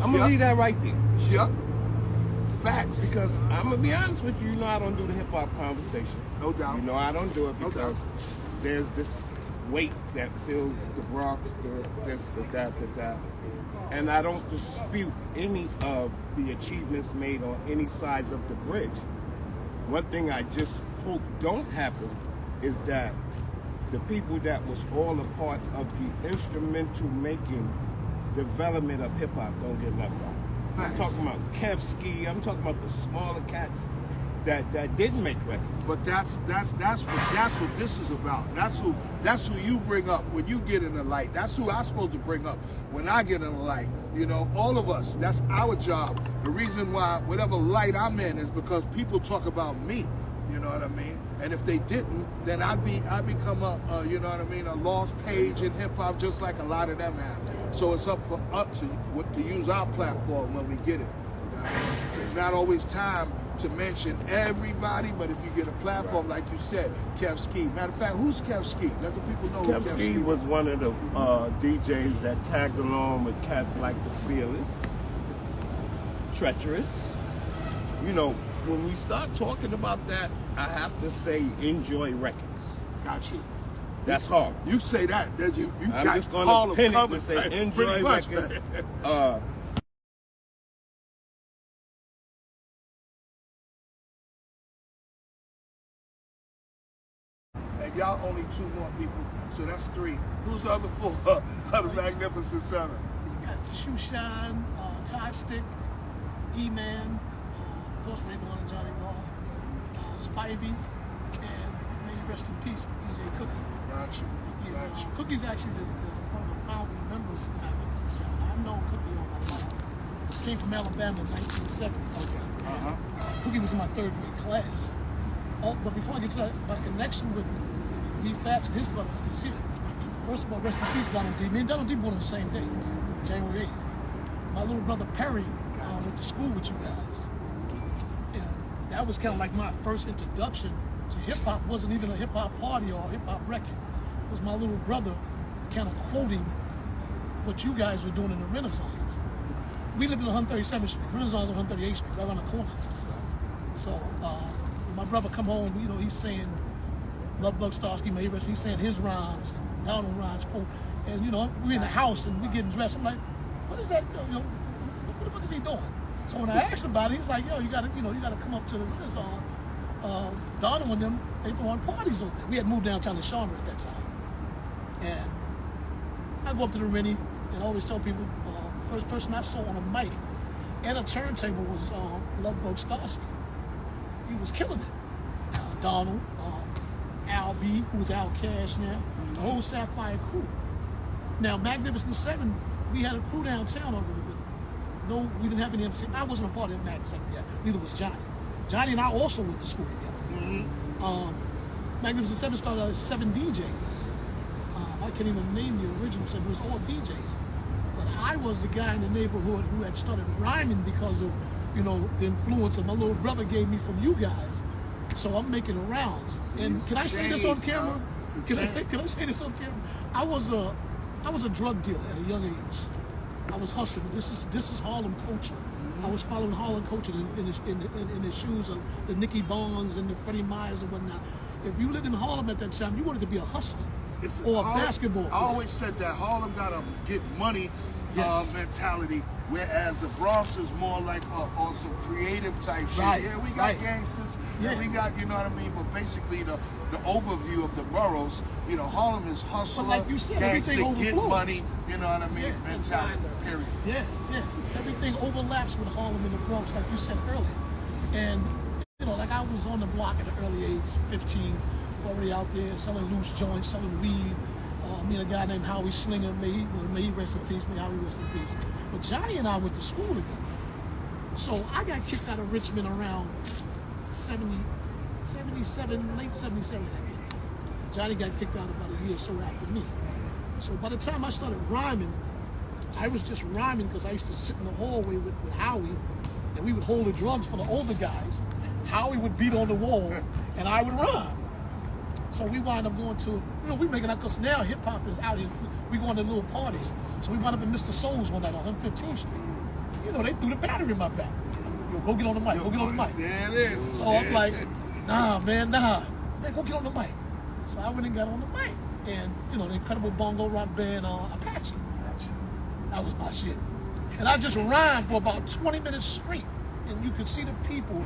I'm going to leave that right there. Yep. Facts. Because I'm going to be honest with you, you know I don't do the hip-hop conversation. No doubt. You know I don't do it No because doubt. there's this weight that fills the Bronx, the this, the that. And I don't dispute any of the achievements made on any sides of the bridge. One thing I just hope don't happen is that the people that was all a part of the instrumental making development of hip hop don't get left out. I'm Nice. talking about Kevski, I'm talking about the smaller cats that didn't make records. But that's what this is about. That's who you bring up when you get in the light. That's who I'm supposed to bring up when I get in the light. You know, all of us. That's our job. The reason why whatever light I'm in is because people talk about me. You know what I mean? And if they didn't, then I become a you know what I mean, a lost page in hip hop, just like a lot of them have. So it's up for us to use our platform when we get it. So it's not always time to mention everybody, but if you get a platform, like you said, Kev Ski. Matter of fact, who's Kev Ski? Let the people know Kev Ski was one of the DJs that tagged along with cats like The Fearless, Treacherous. You know, when we start talking about that, I have to say Enjoy Records. Got you. That's hard. You say that. You I'm got just going to pin it covered, and say right? Enjoy Pretty much, Records. And y'all only 2 more people, so that's 3. Who's the other 4 of the Magnificent 7? We got Shoe Shine, Tie Stick, E-Man, of course Raymond and Johnny Ball, Spivey, and may he rest in peace, DJ Cookie. Got you. Cookie's actually one of the founding members of Magnificent 7. I've known Cookie all my life. Came from Alabama in 1970. Okay. Cookie was in my 3rd grade class. But before I get to that, my connection with B. Fats and his brothers this year. First of all, rest in peace, Donald D. Me and Donald D. born on the same day, January 8th. My little brother Perry went to school with you guys. And that was kind of like my first introduction to hip-hop. Wasn't even a hip-hop party or a hip-hop record. It was my little brother kind of quoting what you guys were doing in the Renaissance. We lived in 137th Street. Renaissance on 138th Street, right around the corner. So when my brother come home, you know, he's saying Lovebug Starski, may he rest, he's saying his rhymes and Donald rhymes, quote. And you know, we're in the house and we're getting dressed. I'm like, what is that? You know, what the fuck is he doing? So when I asked about it, he's like, yo, you gotta come up to the Renaissance. Donald and them, they throwing parties over there. We had moved downtown to Chandler at that time. And I go up to the Rennie and I always tell people, first person I saw on a mic and a turntable was Lovebug Starski. He was killing it. Donald, Al B, who was Al Cash now, the whole Sapphire crew. Now, Magnificent 7, we had a crew downtown already, but no, we didn't have any MC. I wasn't a part of Magnificent 7 yet, neither was Johnny. Johnny and I also went to school together. Magnificent 7 started out as 7 DJs. I can't even name the original 7, it was all DJs. But I was the guy in the neighborhood who had started rhyming because of, you know, the influence that my little brother gave me from you guys. So I'm making rounds. And can I say this on camera? Can I say this on camera? I was a drug dealer at a young age. I was hustling. This is Harlem culture. I was following Harlem culture in the shoes of the Nicky Bonds and the Freddie Myers and whatnot. If you lived in Harlem at that time, you wanted to be a hustler or a basketball player. I always said that Harlem got a get money mentality, whereas the Bronx is more like on some creative type shit. Right, Yeah, we got gangsters, yeah, we got, you know what I mean? But basically the overview of the boroughs, you know, Harlem is hustler, but like you said, gangster, everything get overflows. money, you know what I mean, mentality, period. Yeah. Everything overlaps with Harlem and the Bronx, like you said earlier. And, you know, like I was on the block at an early age, 15, already out there selling loose joints, selling weed. Me and a guy named Howie Slinger, may he rest in peace, may Howie rest in peace. But Johnny and I went to school together. So I got kicked out of Richmond around 77, late 77, I think. Johnny got kicked out about a year or so after me. So by the time I started rhyming, I was just rhyming because I used to sit in the hallway with Howie, and we would hold the drums for the older guys. Howie would beat on the wall, and I would rhyme. So we wind up going to, you know, we making out, because now hip hop is out here. We going to little parties. So we wound up in Mr. Soul's one night on 115th Street. You know, they threw the battery in my back. Yo, go get on the mic, go get on the mic. There it is. So I'm like, nah, man, go get on the mic. So I went and got on the mic. And, you know, the incredible bongo rock band Apache. That was my shit. And I just rhymed for about 20 minutes straight. And you could see the people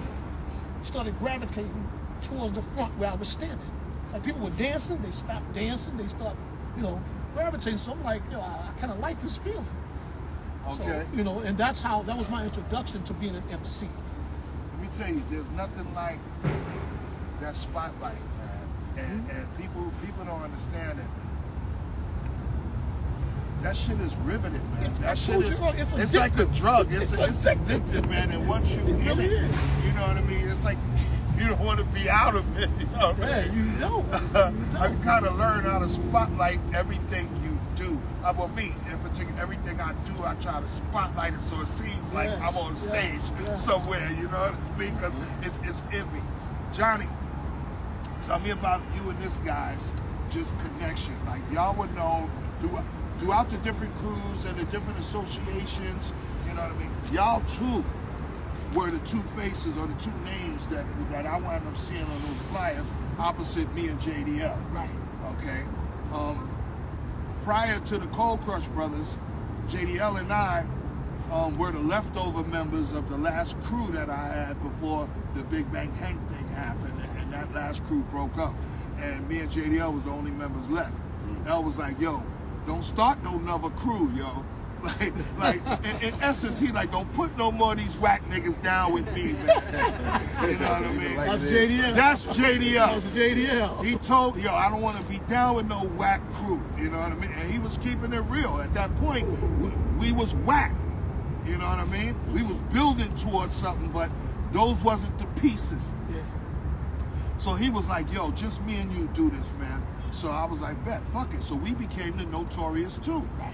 started gravitating towards the front where I was standing. Like people were dancing, they stopped dancing, they start, you know, gravitating. So I'm like, you know, I kind of like this feeling. Okay. So, you know, and that was my introduction to being an MC. Let me tell you, there's nothing like that spotlight, man. And people don't understand it. That shit is riveted, man. That shit is, it's like a drug. It's addictive, man. And once you're in it, you know what I mean? It's like you don't want to be out of it. You know what I mean? You don't. I kind of learned how to spotlight everything you do. Well, me in particular, everything I do, I try to spotlight it so it seems like I'm on stage somewhere. You know what I mean? Because it's in me. Johnny, tell me about you and this guy's just connection. Like y'all were known throughout the different crews and the different associations. You know what I mean? Y'all too were the two faces or the two names that I wound up seeing on those flyers opposite me and JDL. Right. Okay. Prior to the Cold Crush Brothers, JDL and I were the leftover members of the last crew that I had before the Big Bang Hank thing happened, and that last crew broke up. And me and JDL was the only members left. L was like, yo, don't start no another crew, yo. Like in essence, he like, don't put no more of these whack niggas down with me, man. You know what I mean? That's JDL. That's JDL. That's JDL. He told, yo, I don't want to be down with no whack crew. You know what I mean? And he was keeping it real. At that point, we was whack. You know what I mean? We was building towards something, but those wasn't the pieces. Yeah. So he was like, yo, just me and you do this, man. So I was like, bet, fuck it. So we became the Notorious too. Right.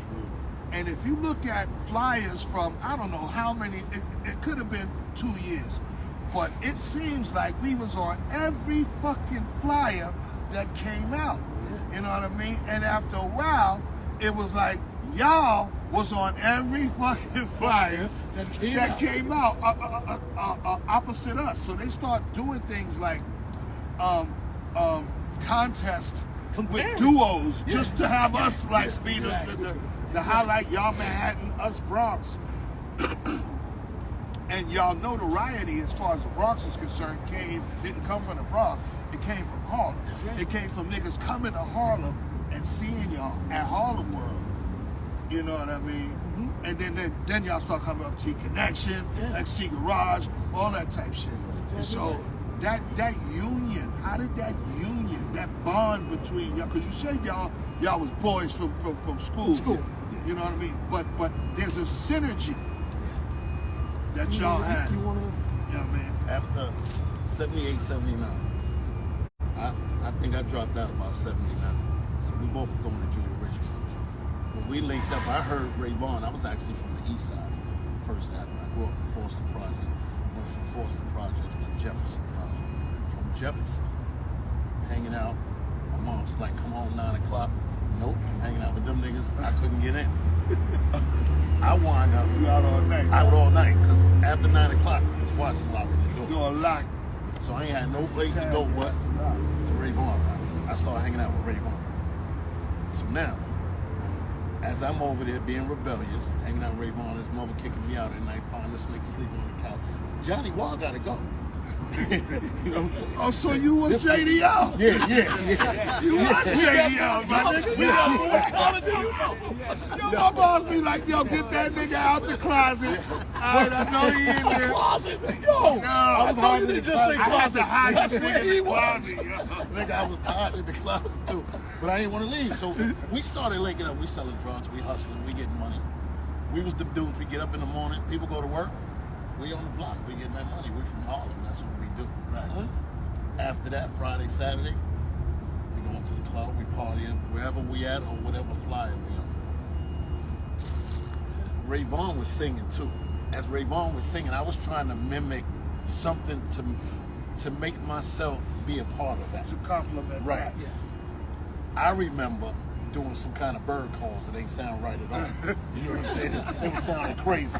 And if you look at flyers from, I don't know how many, it could have been 2 years, but it seems like we was on every fucking flyer that came out. You know what I mean? And after a while, it was like, y'all was on every fucking flyer that came out opposite us. So they start doing things like contests with duos just to have us like be the highlight, y'all Manhattan, us Bronx. And y'all know the rioting as far as the Bronx is concerned didn't come from the Bronx, it came from Harlem. Right. It came from niggas coming to Harlem and seeing y'all at Harlem World. You know what I mean? Mm-hmm. And then y'all start coming up T Connection, XC Garage, all that type shit. So that union, how did that union, that bond between y'all, because you said y'all was boys from school. You know what I mean? But there's a synergy that y'all had. You know what I mean? After 78, 79, I think I dropped out about 79. So we both were going to Julia Richmond. When we linked up, I heard Ray Vaughn. I was actually from the east side, First Avenue. I grew up in Foster Project. Went from Foster Projects to Jefferson Project. From Jefferson, hanging out. My mom's like, come home 9 o'clock. Nope, hanging out with them niggas. I couldn't get in. I wound up out all night. Out all night, because after 9 o'clock, it's Watson locking the door. Doing a lot. So I ain't had no place to go but to Ray Vaughn. I started hanging out with Ray Vaughn. So now, as I'm over there being rebellious, hanging out with Ray Vaughn, his mother kicking me out at night, find this nigga sleeping on the couch. Johnny Wall gotta go. You know what I'm saying? Oh, so you was JDL? Yeah. You was JDL, my nigga. Yo, my boss be like, yo, get that nigga out the closet. Alright, I know he in there. Closet? Yo, I was hiding in the closet. I had to hide this nigga in the closet. Nigga, I was hiding in the closet too. But I didn't want to leave. So we started linking up. We selling drugs, we hustling, we getting money. We was the dudes, we get up in the morning, people go to work. We on the block, we getting that money. We from Harlem, that's what we do. Right. After that, Friday, Saturday, we going to the club, we partying, wherever we at or whatever flyer we on. Ray Vaughn was singing too. As Ray Vaughn was singing, I was trying to mimic something to make myself be a part of that. To compliment right. that. Yeah. I remember doing some kind of bird calls that ain't sound right at all. You know what I'm saying? They were sounding crazy.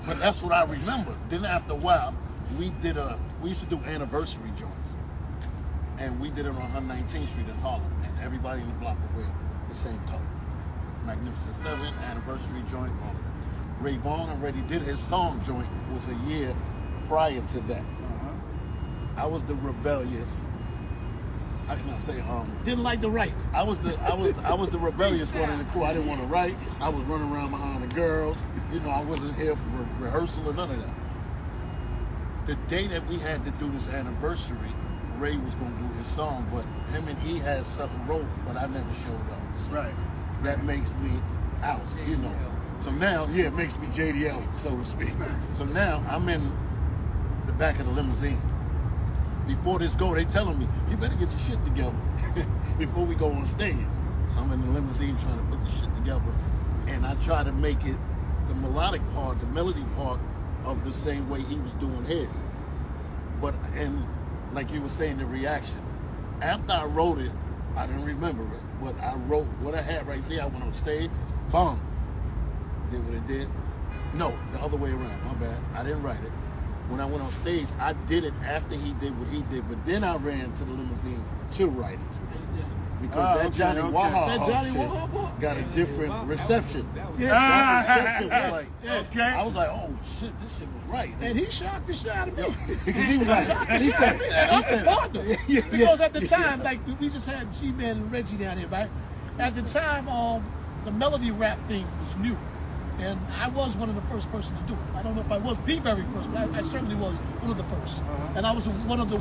But that's what I remember. Then after a while, we used to do anniversary joints. And we did it on 119th Street in Harlem. And everybody in the block would wear the same color. Magnificent 7, anniversary joint, all of that. Ray Vaughn already did his song joint, was a year prior to that. I was the rebellious, how can I say, Didn't like to write. I was the rebellious one in the crew. I didn't want to write. I was running around behind the girls. You know, I wasn't here for rehearsal or none of that. the day that we had to do this anniversary, Ray was gonna do his song, but him and E had something wrote, but I never showed up. So Right. that makes me out, you know. So now, yeah, it makes me JDL, so to speak. So now I'm in the back of the limousine. Before this go, they telling me, you better get your shit together before we go on stage. So I'm in the limousine trying to put the shit together, and I try to make it the melodic part, the melody part of the same way he was doing his. But, and like you were saying, the reaction. After I wrote it, I didn't remember it, but I wrote what I had right there. I went on stage, boom, did what it did. No, the other way around, my bad. I didn't write it. When I went on stage, I did it after he did what he did, but then I ran to the limousine to write it. Because that Johnny Waha shit got a different reception. That reception was like, I was like, oh shit, this shit was right. And he shocked the shit out of me. Because he was like, he said, I'm his partner. Because at the time, like we just had G-Man and Reggie down here, right? At the time, the melody rap thing was new. And I was one of the first person to do it. I don't know if I was the very first, but I certainly was one of the first. And I was one of the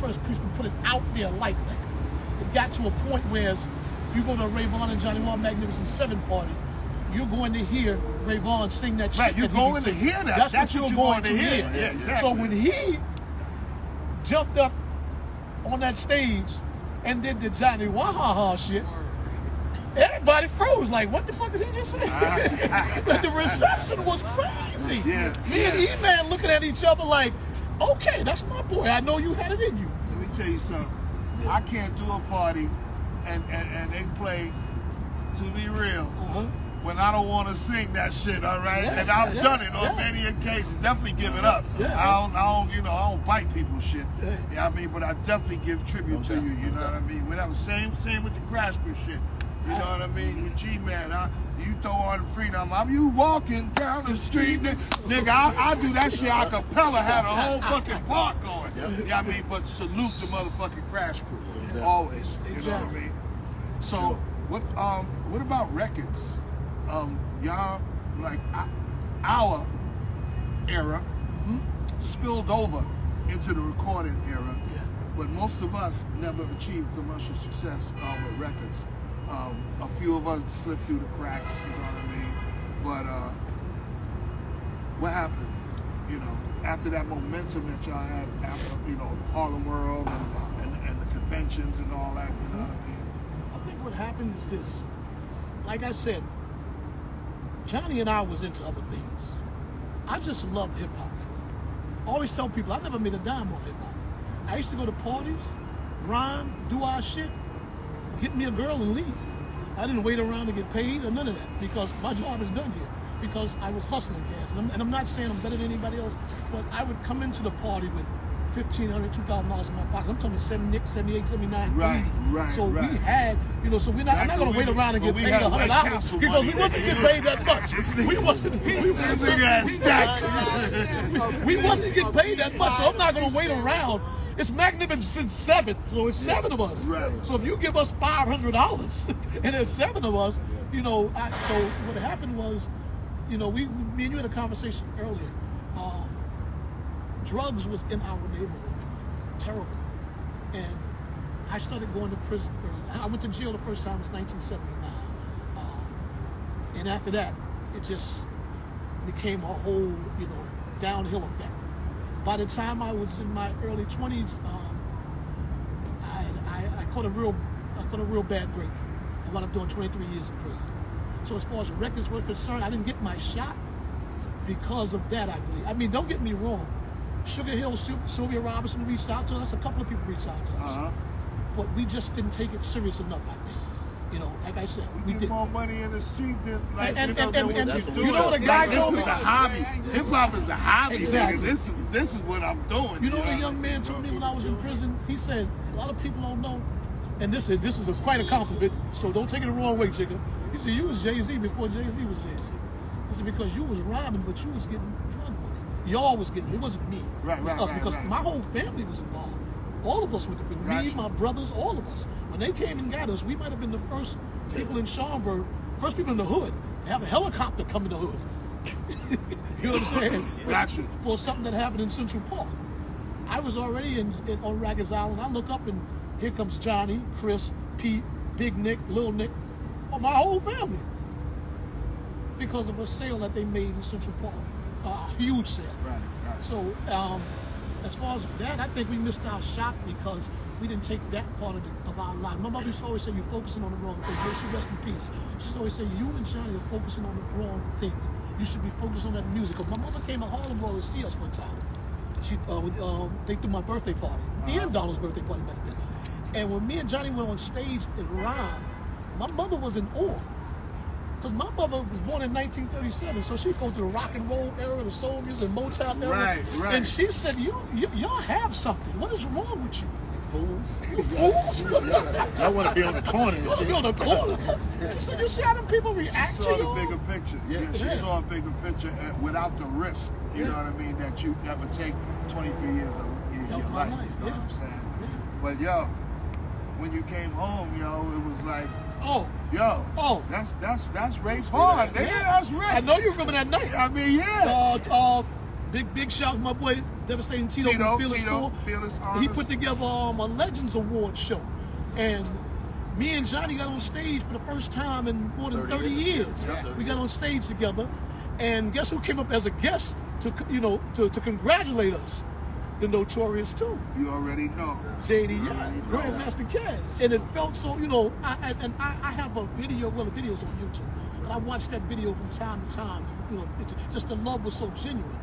first people to put it out there like that. It got to a point where if you go to a Ray Vaughn and Johnny Wall Magnificent 7 party, you're going to hear Ray Vaughn sing that shit. Right, you're going to hear that. That's what you're going to hear. Yeah, exactly. So when he jumped up on that stage and did the Johnny Wahaha shit, everybody froze. Like, what the fuck did he just say? But the reception was crazy. Yeah. Me and E-Man looking at each other like, okay, that's my boy. I know you had it in you. Let me tell you something. I can't do a party and they play To Be Real when I don't want to sing that shit, all right? Yeah, and I've done it on many occasions. Definitely give it up. Yeah. I don't bite people's shit. Yeah, I mean, but I definitely give tribute to you, you know what I mean? Whatever. Same with the Crash Crew shit. You know what I mean? With G-Man, you throw on Freedom. You walking down the street, nigga. I do that shit a cappella, had a whole fucking part going. Yeah, I mean, but salute the motherfucking Crash Crew, always. You know what I mean? So what about records? Y'all like our era spilled over into the recording era, but most of us never achieved commercial success with records. A few of us slipped through the cracks, you know what I mean? But what happened, you know, after that momentum that y'all had after, you know, the Harlem World and the conventions and all that, you know what I mean? I think what happened is this. Like I said, Johnny and I was into other things. I just loved hip-hop. I always tell people, I never made a dime off hip-hop. I used to go to parties, rhyme, do our shit, get me a girl and leave. I didn't wait around to get paid or none of that because my job is done here. Because I was hustling, Caz. And I'm not saying I'm better than anybody else, but I would come into the party with $1,500, $2,000 in my pocket. I'm talking 78, 79, Right, 80. right, So right. we had, you know, so I'm not going to wait around and get paid $100 because we wasn't getting paid that much. We wasn't getting paid that much, so I'm not going to wait around. It's Magnificent 7, so it's 7 of us. Right. So if you give us $500 and there's 7 of us, you know, so what happened was, you know, me and you had a conversation earlier. Drugs was in our neighborhood, terrible. And I started going to prison early. I went to jail the first time in 1979. And after that, it just became a whole, you know, downhill effect. By the time I was in my early 20s, I caught a real bad break. I wound up doing 23 years in prison. So as far as records were concerned, I didn't get my shot because of that, I believe. I mean, don't get me wrong. Sugarhill, Sylvia Robinson reached out to us. A couple of people reached out to us. But we just didn't take it serious enough, I think. You know, like I said, we did more money in the street than like and what you know what a guy told me? This is a hobby. Hip hop is a hobby. Exactly. Nigga. This is what I'm doing. You know what a young man told me when I was in prison? He said, a lot of people don't know, and this is quite a compliment, so don't take it the wrong way, Jigga. He said, you was Jay-Z before Jay-Z was Jay-Z. He said, because you was rhyming, but you was getting drug money. Y'all was getting it. It wasn't me. It was us, because my whole family was involved. All of us went to prison. Me, my brothers, all of us. When they came and got us, we might have been the first people in Schaumburg, first people in the hood, to have a helicopter come in the hood. You know what I'm saying? Gotcha. For something that happened in Central Park. I was already on Raggers Island. I look up and here comes Johnny, Chris, Pete, Big Nick, Lil Nick, my whole family. Because of a sale that they made in Central Park. A huge sale. Right. So, as far as that, I think we missed our shot because we didn't take that part of our life. My mother used to always say, you're focusing on the wrong thing. May she rest in peace. She used to always say, you and Johnny are focusing on the wrong thing. You should be focused on that music. My mother came to Harlem Rollers see us one time. They threw my birthday party. And Donald's birthday party back then. And when me and Johnny went on stage and rhymed, my mother was in awe. Because my mother was born in 1937, so she goes to the rock and roll era, the soul music, Motown era. Right. And she said, y'all have something. What is wrong with you? Fools. Fools? I want to be on the corner and You want to shit. be on the corner? She said, you see how them people react She to saw you? the bigger picture. Yeah, she saw a bigger picture without the risk. You know what I mean? That would take 23 years of your my life. life, You know what I'm saying? But yo, when you came home, yo, it was like, that's Ray Vaughn. Nigga, that's Ray. I know you remember that night. I mean, yeah. Big shout to my boy Devastating Tito from Fearless School. Fearless He Artist. put together a Legends Award show, and me and Johnny got on stage for the first time in more than 30 years. We got on stage together, and guess who came up as a guest to congratulate us? The Notorious too. You already know. JD, Grandmaster Caz. And it felt so, I have a video, the video's on YouTube, but I watched that video from time to time, just the love was so genuine.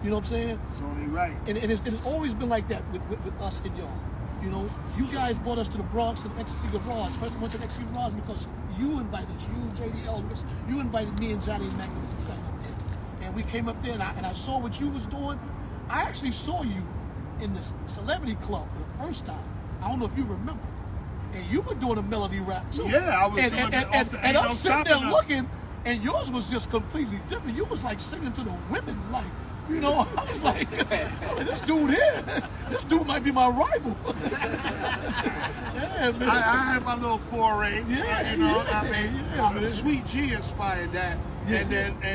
You know what I'm saying? It's only right. And it's always been like that with us and y'all. You guys brought us to the Bronx and Ecstasy Garage. First we went to the Ecstasy Garage because you invited us, you, JD Elvis, you invited me and Johnny and Magnificent Seven up there. And we came up there and I saw what you was doing. I actually saw you in this celebrity club for the first time. I don't know if you remember. And you were doing a melody rap too. Yeah, I was doing it off the and I'm sitting there Us. looking, and yours was just completely different. You was like singing to the women, like, I was like, this dude might be my rival. Yeah, man. I had my little foray. Man. Sweet G inspired that. Yeah. And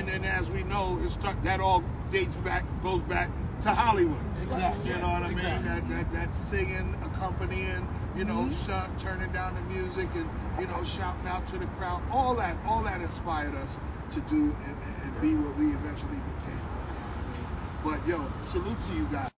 then as we know, that all goes back to Hollywood. Exactly. You know what I mean? Exactly. That singing, accompanying, turning down the music and, shouting out to the crowd. All that inspired us to do and be what we eventually became. But yo, salute to you guys.